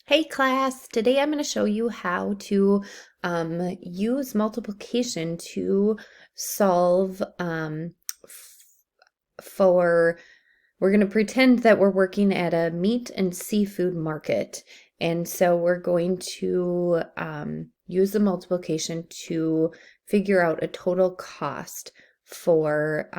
Hey class, today I'm going to show you how to use multiplication to solve for, we're going to pretend that we're working at a meat and seafood market. And so we're going to use the multiplication to figure out a total cost for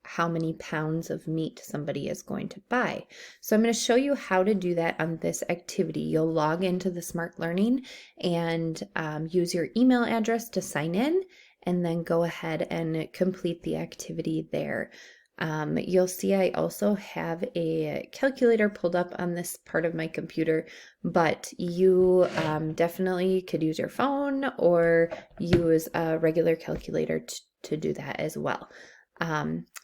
how many pounds of meat somebody is going to buy. So I'm going to show you how to do that on this activity. You'll log into the Smart Learning and use your email address to sign in, and then go ahead and complete the activity there. You'll see I also have a calculator pulled up on this part of my computer, but you definitely could use your phone or use a regular calculator to do that as well.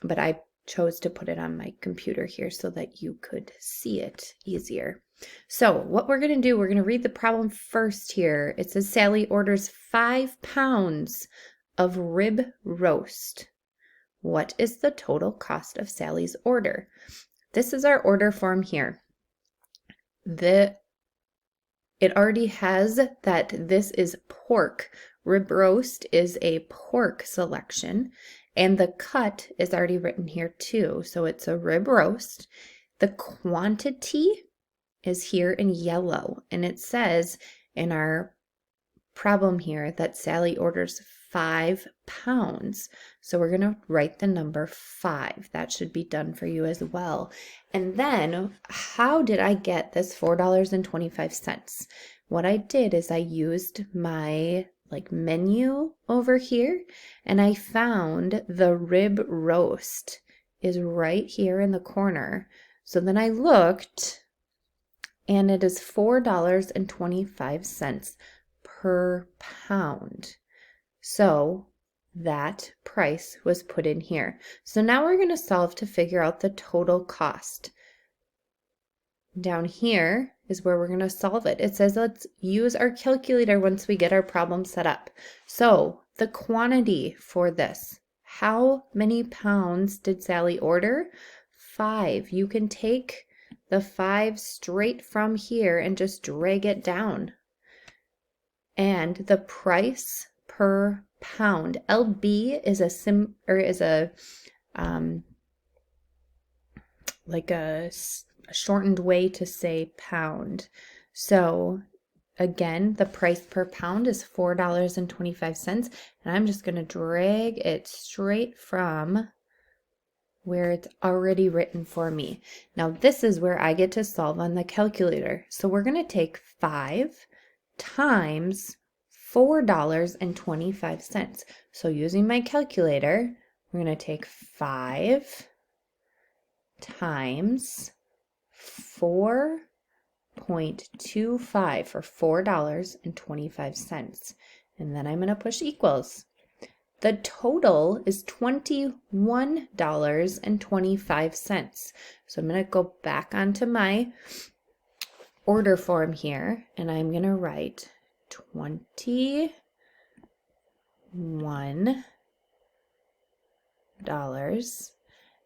But I chose to put it on my computer here so that you could see it easier. So what we're going to do, we're going to read the problem first here. It says Sally orders 5 pounds of rib roast. What is the total cost of Sally's order? This is our order form here. It already has that this is pork. Rib roast is a pork selection, and the cut is already written here too. So it's a rib roast. The quantity is here in yellow, and it says in our problem here that Sally orders 5 pounds. So we're going to write the number 5. That should be done for you as well. And then how did I get this $4.25? What I did is I used my menu over here, and I found the rib roast is right here in the corner. So then I looked, and it is $4.25 per pound. So that price was put in here. So now we're going to solve to figure out the total cost. Down here is where we're going to solve it. It says let's use our calculator once we get our problem set up. So the quantity for this, how many pounds did Sally order? 5. You can take the 5 straight from here and just drag it down. And the price per pound, LB is a shortened way to say pound. So again, the price per pound is $4.25, and I'm just going to drag it straight from where it's already written for me. Now this is where I get to solve on the calculator. So we're going to take 5 times $4.25. So using my calculator, we're going to take 5 times 4.25 for $4.25. And then I'm going to push equals. The total is $21.25. So I'm going to go back onto my order form here, and I'm going to write $21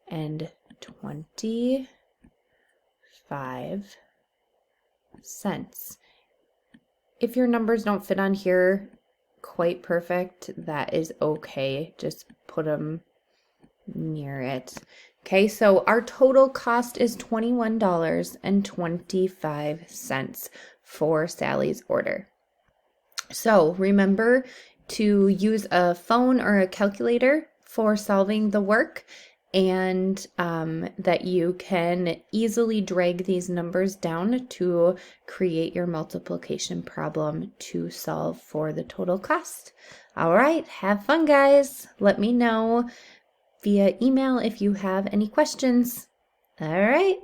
and 25 cents. If your numbers don't fit on here quite perfect, that is okay. Just put them near it. Okay, so our total cost is $21.25 for Sally's order. So remember to use a phone or a calculator for solving the work, and that you can easily drag these numbers down to create your multiplication problem to solve for the total cost. All right, have fun, guys. Let me know via email if you have any questions. All right.